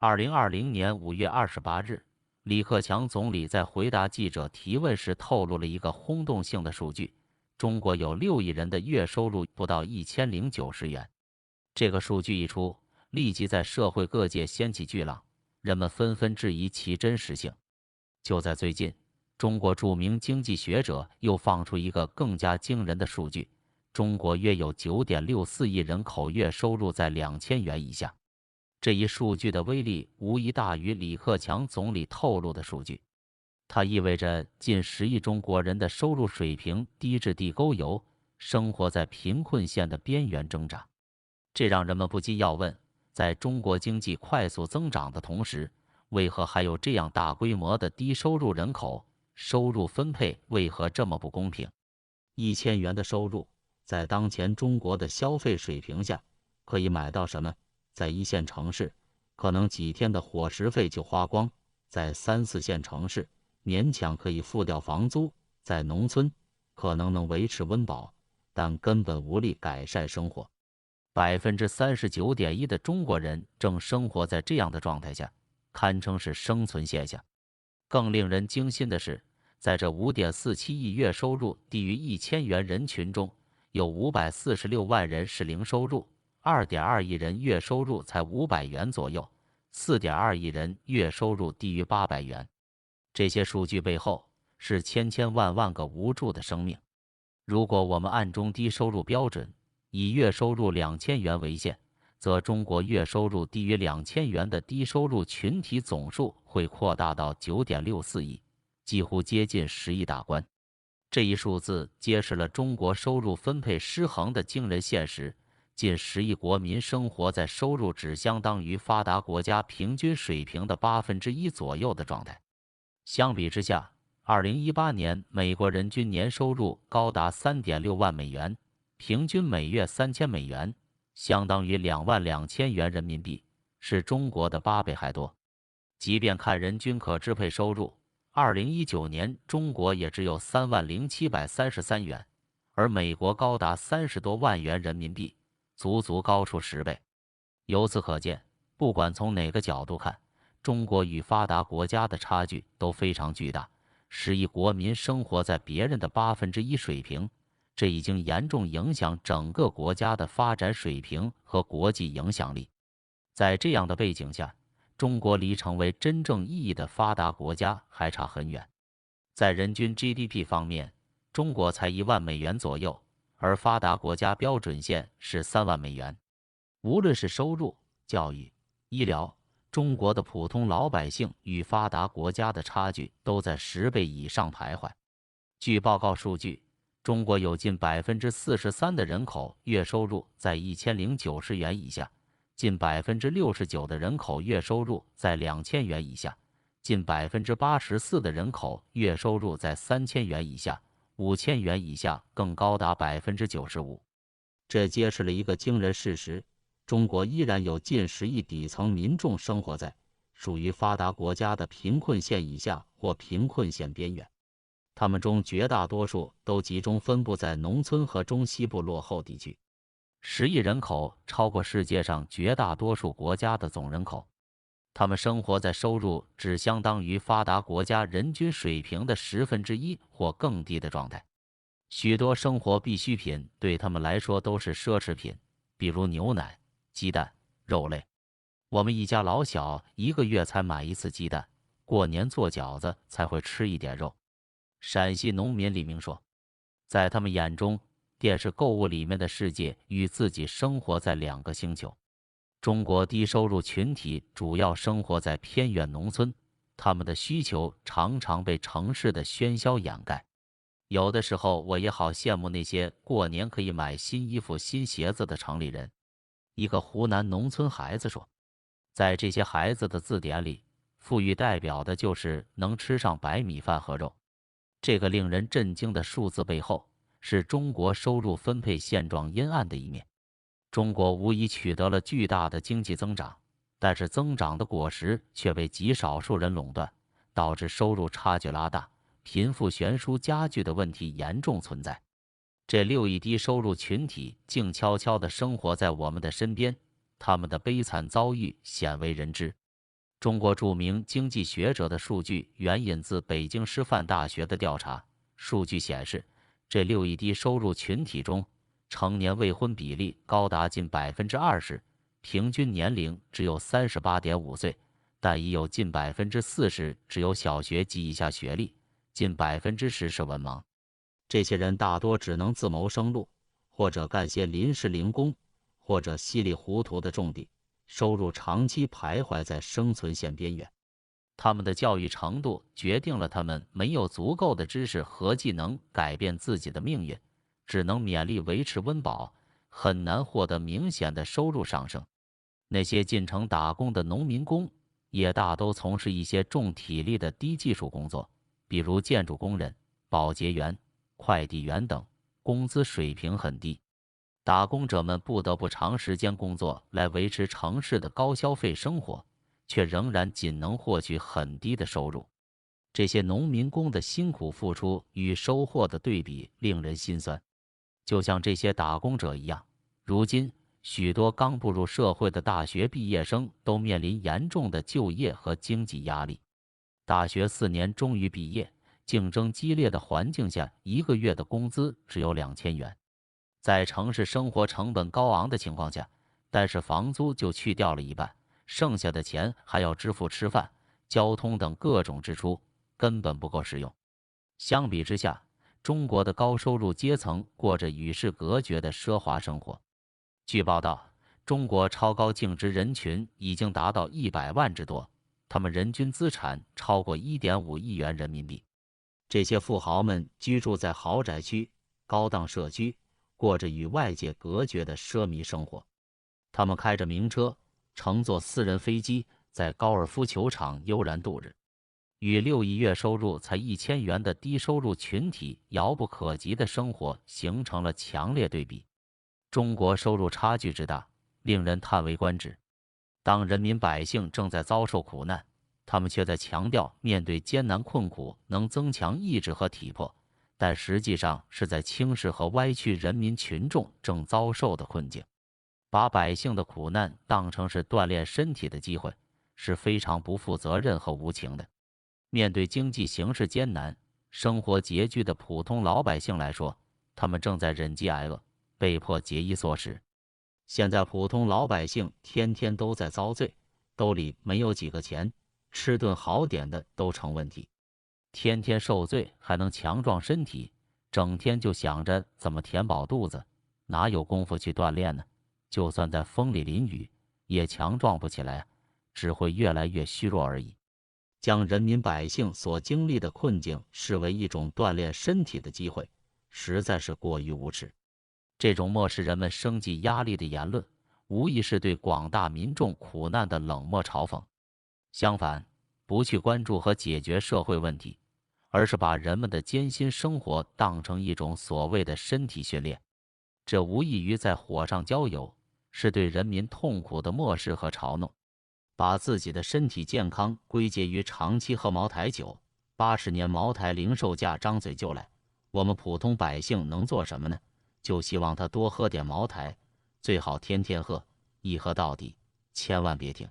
2020年5月28日，李克强总理在回答记者提问时透露了一个轰动性的数据：中国有6亿人的月收入不到1090元。这个数据一出，立即在社会各界掀起巨浪，人们纷纷质疑其真实性。就在最近，中国著名经济学者又放出一个更加惊人的数据：中国约有9.64亿人口月收入在2000元以下。这一数据的威力无疑大于李克强总理透露的数据，它意味着近10亿中国人的收入水平低至地沟油，生活在贫困线的边缘挣扎。这让人们不禁要问，在中国经济快速增长的同时，为何还有这样大规模的低收入人口？收入分配为何这么不公平？1000元的收入，在当前中国的消费水平下，可以买到什么？在1线城市，可能几天的伙食费就花光；在3、4线城市，勉强可以付掉房租；在农村，可能能维持温饱，但根本无力改善生活。39.1%的中国人正生活在这样的状态下，堪称是生存现象。更令人惊心的是，在这5.47亿月收入低于1000元人群中，有546万人是零收入，2.2亿人月收入才500元左右，4.2亿人月收入低于800元。这些数据背后是千千万万个无助的生命。如果我们按中低收入标准，以月收入2000元为限，则中国月收入低于2000元的低收入群体总数会扩大到9.64亿，几乎接近10亿大关。这一数字揭示了中国收入分配失衡的惊人现实，近10亿国民生活在收入只相当于发达国家平均水平的1%左右的状态。相比之下，2018年美国人均年收入高达3.6万美元，平均每月3000美元，相当于22000元人民币，是中国的8倍还多。即便看人均可支配收入，2019年中国也只有30733元，而美国高达30多万元人民币，足足高出10倍。由此可见，不管从哪个角度看，中国与发达国家的差距都非常巨大，10亿国民生活在别人的1%水平，这已经严重影响整个国家的发展水平和国际影响力。在这样的背景下，中国离成为真正意义的发达国家还差很远。在人均 GDP 方面，中国才1万美元左右，而发达国家标准线是3万美元。无论是收入、教育、医疗，中国的普通老百姓与发达国家的差距都在10倍以上徘徊。据报告数据，中国有近43%的人口月收入在1090元以下，近69%的人口月收入在2000元以下，近84%的人口月收入在3000元以下，5000元以下更高达95%。这揭示了一个惊人事实：中国依然有近10亿底层民众生活在属于发达国家的贫困线以下或贫困线边缘。他们中绝大多数都集中分布在农村和中西部落后地区。10亿人口超过世界上绝大多数国家的总人口，他们生活在收入只相当于发达国家人均水平的1/10或更低的状态。许多生活必需品对他们来说都是奢侈品，比如牛奶、鸡蛋、肉类。我们一家老小1个月才买1次鸡蛋，过年做饺子才会吃一点肉。陕西农民李明说，在他们眼中，电视购物里面的世界与自己生活在2个星球。中国低收入群体主要生活在偏远农村，他们的需求常常被城市的喧嚣掩盖。有的时候，我也好羡慕那些过年可以买新衣服、新鞋子的城里人。一个湖南农村孩子说，在这些孩子的字典里，富裕代表的就是能吃上白米饭和肉。这个令人震惊的数字背后，是中国收入分配现状阴暗的一面。中国无疑取得了巨大的经济增长，但是增长的果实却被极少数人垄断，导致收入差距拉大，贫富悬殊加剧的问题严重存在。这6亿低收入群体静悄悄地生活在我们的身边，他们的悲惨遭遇鲜为人知。中国著名经济学者的数据援引自北京师范大学的调查，数据显示，这6亿低收入群体中，成年未婚比例高达近20%，平均年龄只有38.5岁，但已有近40%只有小学及以下学历，近10%是文盲。这些人大多只能自谋生路，或者干些临时零工，或者稀里糊涂的种地，收入长期徘徊在生存线边缘。他们的教育程度决定了他们没有足够的知识和技能改变自己的命运，只能勉力维持温饱，很难获得明显的收入上升。那些进城打工的农民工也大都从事一些重体力的低技术工作，比如建筑工人、保洁员、快递员等，工资水平很低。打工者们不得不长时间工作来维持城市的高消费生活，却仍然仅能获取很低的收入。这些农民工的辛苦付出与收获的对比令人心酸。就像这些打工者一样，如今许多刚步入社会的大学毕业生都面临严重的就业和经济压力。大学4年终于毕业，竞争激烈的环境下，一个月的工资只有2000元。在城市生活成本高昂的情况下，但是房租就去掉了一半，剩下的钱还要支付吃饭、交通等各种支出，根本不够使用。相比之下，中国的高收入阶层过着与世隔绝的奢华生活。据报道，中国超高净值人群已经达到100万之多，他们人均资产超过1.5亿元人民币。这些富豪们居住在豪宅区、高档社区，过着与外界隔绝的奢靡生活。他们开着名车，乘坐私人飞机，在高尔夫球场悠然度日。与6亿月收入才1000元的低收入群体遥不可及的生活形成了强烈对比。中国收入差距之大，令人叹为观止。当人民百姓正在遭受苦难，他们却在强调面对艰难困苦能增强意志和体魄，但实际上是在轻视和歪曲人民群众正遭受的困境。把百姓的苦难当成是锻炼身体的机会，是非常不负责任和无情的。面对经济形势艰难、生活拮据的普通老百姓来说，他们正在忍饥挨饿，被迫节衣缩食。现在普通老百姓天天都在遭罪，兜里没有几个钱，吃顿好点的都成问题。天天受罪还能强壮身体，整天就想着怎么填饱肚子，哪有功夫去锻炼呢？就算在风里淋雨，也强壮不起来，只会越来越虚弱而已。将人民百姓所经历的困境视为一种锻炼身体的机会，实在是过于无耻。这种漠视人们生计压力的言论，无疑是对广大民众苦难的冷漠嘲讽。相反，不去关注和解决社会问题，而是把人们的艰辛生活当成一种所谓的身体训练，这无异于在火上浇油，是对人民痛苦的漠视和嘲弄。把自己的身体健康归结于长期喝茅台酒，80年茅台零售价张嘴就来，我们普通百姓能做什么呢？就希望他多喝点茅台，最好天天喝，一喝到底，千万别停。